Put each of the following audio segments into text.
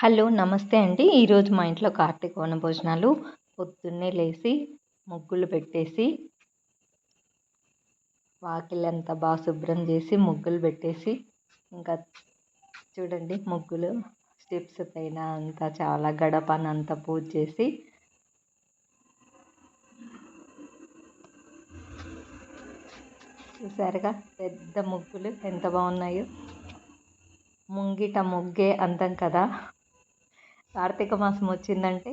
Hello! నమస్తే అండి. ఈరోజు మా ఇంట్లో కార్తీక వనభోజనాలు. పొద్దున్నే లేసి, ముగ్గులు పెట్టేసి, వాకిలంతా శుభ్రం చేసి, ముగ్గులు పెట్టేసి, ఇంకా చూడండి ముగ్గులు స్టెప్స్ పైన అంతా చాలా గడపనంతా పూజ చేసి, చూసారుగా పెద్ద ముగ్గులు ఎంత బాగున్నాయో. ముంగిట ముగ్గే అందం కదా. కార్తీక మాసం వచ్చిందంటే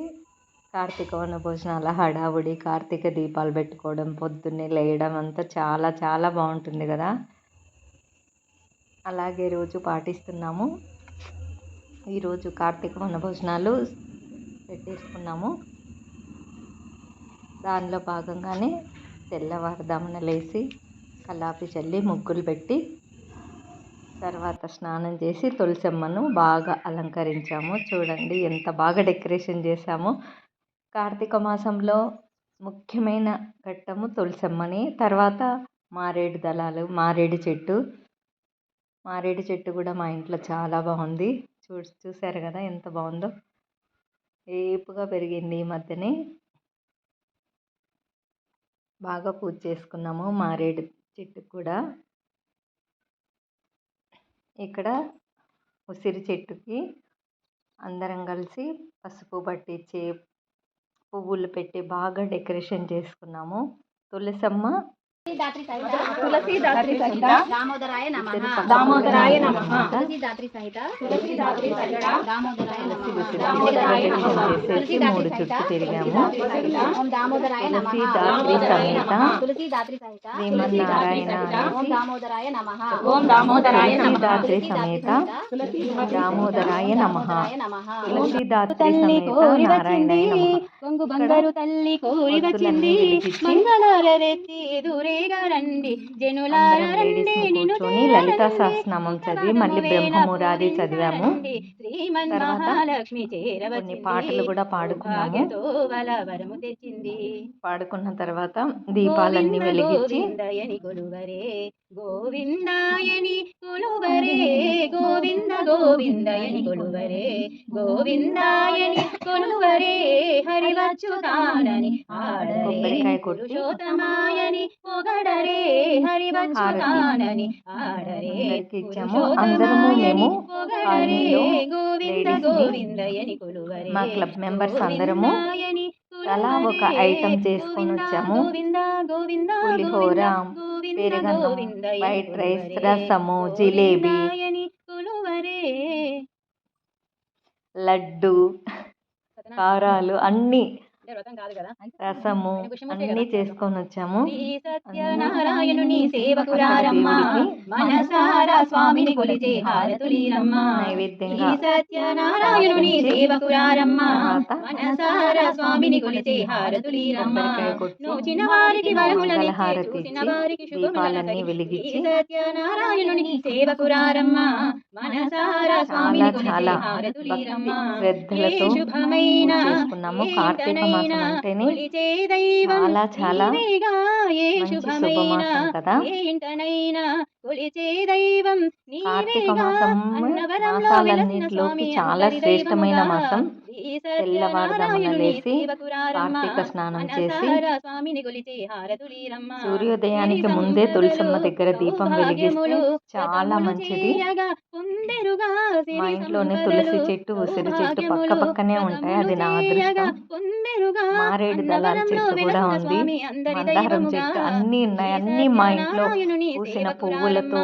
కార్తీక వనభోజనాల హడావుడి, కార్తీక దీపాలు పెట్టుకోవడం, పొద్దున్నే లేయడం అంతా చాలా చాలా బాగుంటుంది కదా. అలాగే రోజు పాటిస్తున్నాము. ఈరోజు కార్తీక వనభోజనాలు పెట్టేసుకున్నాము. దానిలో భాగంగానే తెల్లవారుదామున లేచి కల్లాపి చల్లి ముగ్గులు పెట్టి, తర్వాత స్నానం చేసి తులసమ్మను బాగా అలంకరించాము. చూడండి ఎంత బాగా డెకరేషన్ చేశామో. కార్తీక మాసంలో ముఖ్యమైన ఘట్టము తులసమ్మని, తర్వాత మారేడు దళాలు, మారేడు చెట్టు కూడా మా ఇంట్లో చాలా బాగుంది. చూసారు కదా ఎంత బాగుందో. ఏపుగా పెరిగింది. ఈ మధ్యనే బాగా పూజ చేసుకున్నాము మారేడు చెట్టు కూడా. ఇక్కడ ఉసిరి చెట్టుకి అందరం కలిసి పసుపు పట్టించి పువ్వులు పెట్టి బాగా డెకరేషన్ చేసుకున్నాము. తులసమ్మ దామోదరాయ నమః మూడు చుట్టూ తిరిగాము. తులసీదాత్రి సమేత దామోదరాయ నమః. కొంగు బంగారు తల్లి కోరి వచ్చింది, మంగళారతి ఎదురేగా రండి జనులారా రండి. కూర్చొని లలితా సహస్రనామం చదివి మళ్ళీ బ్రహ్మమురారి చదివాము. శ్రీమన్ మహాలక్ష్మి కొన్ని పాటలు కూడా పాడుకున్నాము. తెచ్చింది. పాడుకున్న తర్వాత దీపాలన్నీ వెలిగించి కొలువరే గోవిందాయని కొలువరే, గోవింద గోవిందయని కొలువరే, గోవిందాయని కొలువరే, హరివచ్చుతానని ఆడరే, పురుషోత్తమాయని పొగడరే, హరివచ్చుతానని ఆడరే, అందరము మేము గోవింద గోవిందయని కొలువరే. మా క్లబ్ మెంబర్స్ అందరము అలా ఒక ఐటెం చేసుకొని వచ్చాము. పులిహోర, పెరుగన్నం, వైట్ రైస్, రసము, జిలేబీ, లడ్డు, కారాలు అన్నీ, రసము అన్నీ చేసుకొని వచ్చాము. సత్యనారాయణుని సేవకురారమ్మ, మనసారా స్వామిని కొలిచే హారతులీరమ్మ. నైవేద్యంగా సత్యనారాయణుని సేవకురారమ్మ, మనసారా స్వామిని కొలిచే హారతులీరమ్మ. నోచిన వారికి వరములనిచ్చే, చూసిన వారికి దీపాలన్నీ వెలిగించి సత్యనారాయణుని సేవకురారమ్మ, మనసారా స్వామిని కొలిచే హారతులీరమ్మ. శ్రద్ధలతో శుభమైన చేసుకున్నాము. కార్తీక మాసం అంటేనే చాలా చాలా మంచి శుభమాసం కదా. కార్తీక మాసం మాసాలన్నింటిలోకి చాలా శ్రేష్టమైన మాసం. తెల్లవారుదామున లేచి కార్తీక స్నానం చేసి సూర్యోదయానికి ముందే తులసమ్మ దగ్గర దీపం వెలిగిస్తే చాలా మంచిది. మా ఇంట్లోనే తులసి చెట్టు, ఉసిరి చెట్టు పక్క పక్కనే ఉంటాయి. అది నా అదృష్టం. మారేడు దళాల చెట్టు కూడా ఉంది, మందారం చెట్టు, అన్నీ ఉన్నాయి. అన్నీ మా ఇంట్లో పూసిన పువ్వులతో,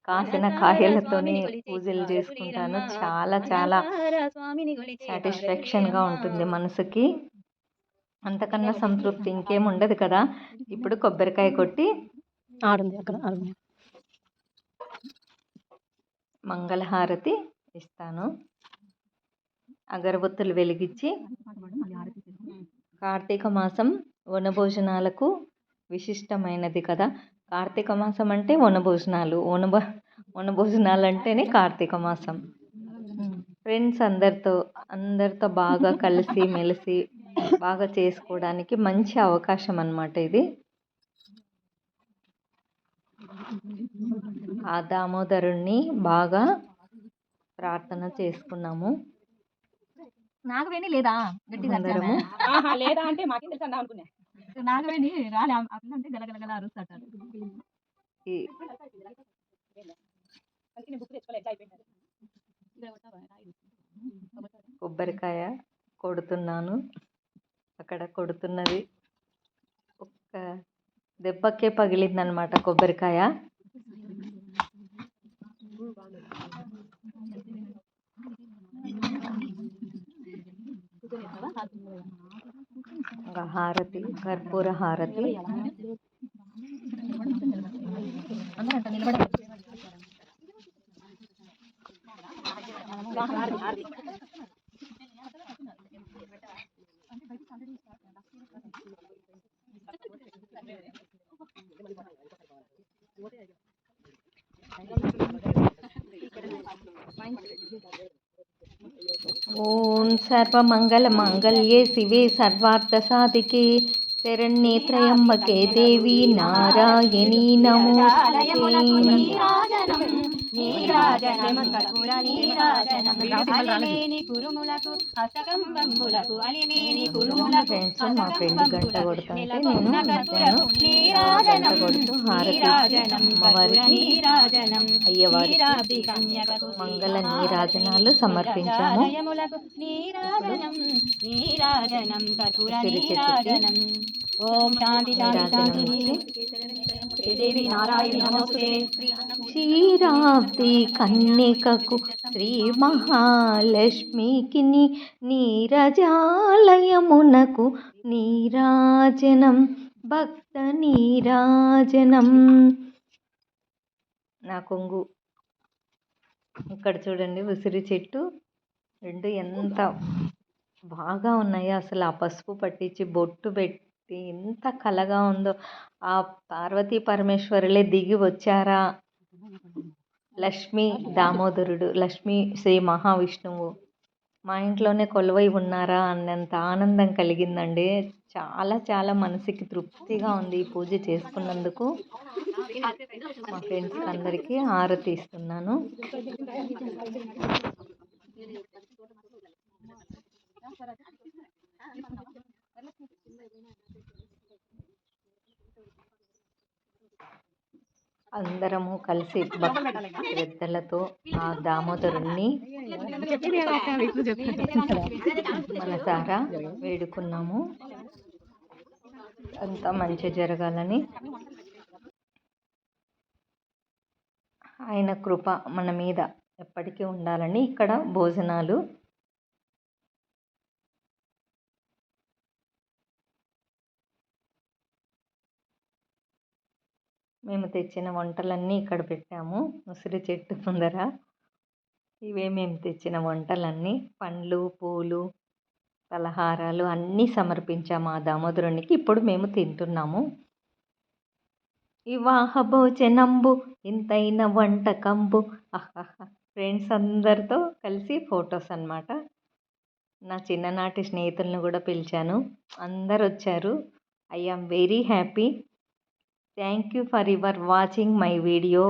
కాసిన కాయలతోనే పూజలు చేసుకుంటాను. చాలా చాలా సాటిస్ఫాక్షన్గా ఉంటుంది మనసుకి. అంతకన్నా సంతృప్తి ఇంకేం ఉండదు కదా. ఇప్పుడు కొబ్బరికాయ కొట్టి మంగళహారతి ఇస్తాను. అగరబత్తులు వెలిగించి, కార్తీక మాసం వనభోజనాలకు విశిష్టమైనది కదా. కార్తీక మాసం అంటే వనభోజనాలు, వనభోజనాలు అంటేనే కార్తీక మాసం. ఫ్రెండ్స్ అందరితో బాగా కలిసి మెలిసి బాగా చేసుకోవడానికి మంచి అవకాశం అన్నమాట ఇది. ఆ దామోదరుణ్ణి బాగా ప్రార్థన చేసుకున్నాము. నాగవేణి లేదా గట్టిగా అందరము లేదా అంటే మాకేం తెలుసు అందా అనుకున్నా. నాగవేణి రాలే ఆ పిల్ల అంటే గలగలగల అరుస్తాడు. ఈ కొబ్బరికాయ కొడుతున్నాను. అక్కడ కొడుతున్నది ఒక్క దెబ్బకే పగిలిందనమాట కొబ్బరికాయ. ఇంకా హారతి, కర్పూర హారతి. ఓం సర్వమంగళ మంగళ్యే శివే సర్వార్థ సాధికే శరణ్యే త్రయంబకే దేవి నారాయణీ నమోస్తుతే. ఫ్రెండ్స్ మా ఫ్రెండ్ గంట కొడుతుంటే నేను ఇచ్చాను. గంట కొడుతూ హారతి అమ్మవారికి అయ్యవారికి మంగళ నీరాజనాలు సమర్పించాము. ఓం శాంతి దేవి నారాయణ నమస్తే. క్షీరాబ్ది కన్యకకు శ్రీ మహాలక్ష్మికి నీరజాలయమునకు నీరాజనం భక్త నీరాజనం. నా కొంగు ఇక్కడ చూడండి, ఉసిరి చెట్టు రెండు ఎంత బాగా ఉన్నాయో అసలు. ఆ పసుపు పట్టించి బొట్టు పెట్టి ఎంత కలగా ఉందో. ఆ పార్వతీ పరమేశ్వరులే దిగి వచ్చారా, లక్ష్మీ దామోదరుడు, లక్ష్మీ శ్రీ మహావిష్ణువు మా ఇంట్లోనే కొలువై ఉన్నారా అన్నంత ఆనందం కలిగిందండి. చాలా చాలా మనసుకి తృప్తిగా ఉంది ఈ పూజ చేసుకున్నందుకు. మా ఫ్రెండ్స్కి అందరికీ హారతి ఇస్తున్నాను. అందరము కలిసి భక్తి శ్రద్ధలతో ఆ దామోదరుణ్ణి మనసారా వేడుకున్నాము. అంతా మంచి జరగాలని, ఆయన కృప మన మీద ఎప్పటికీ ఉండాలని. ఇక్కడ భోజనాలు మేము తెచ్చిన వంటలన్నీ ఇక్కడ పెట్టాము ఉసిరి చెట్టు ముందర. ఇవే మేము తెచ్చిన వంటలన్నీ, పండ్లు, పూలు, పలహారాలు అన్నీ సమర్పించాము ఆ దామోదరునికి. ఇప్పుడు మేము తింటున్నాము. వివాహ భోజనంబు ఇంతైన వంటకంబు. ఫ్రెండ్స్ అందరితో కలిసి ఫొటోస్ అన్నమాట. నా చిన్ననాటి స్నేహితులను కూడా పిలిచాను, అందరు వచ్చారు. I am very happy. Thank you for your watching my video.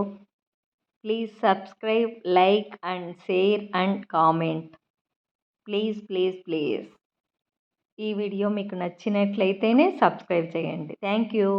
Please subscribe, like and share and comment. Please please please. ఈ వీడియో మీకు నచ్చినట్లయితేనే సబ్స్క్రైబ్ చేయండి. Thank you.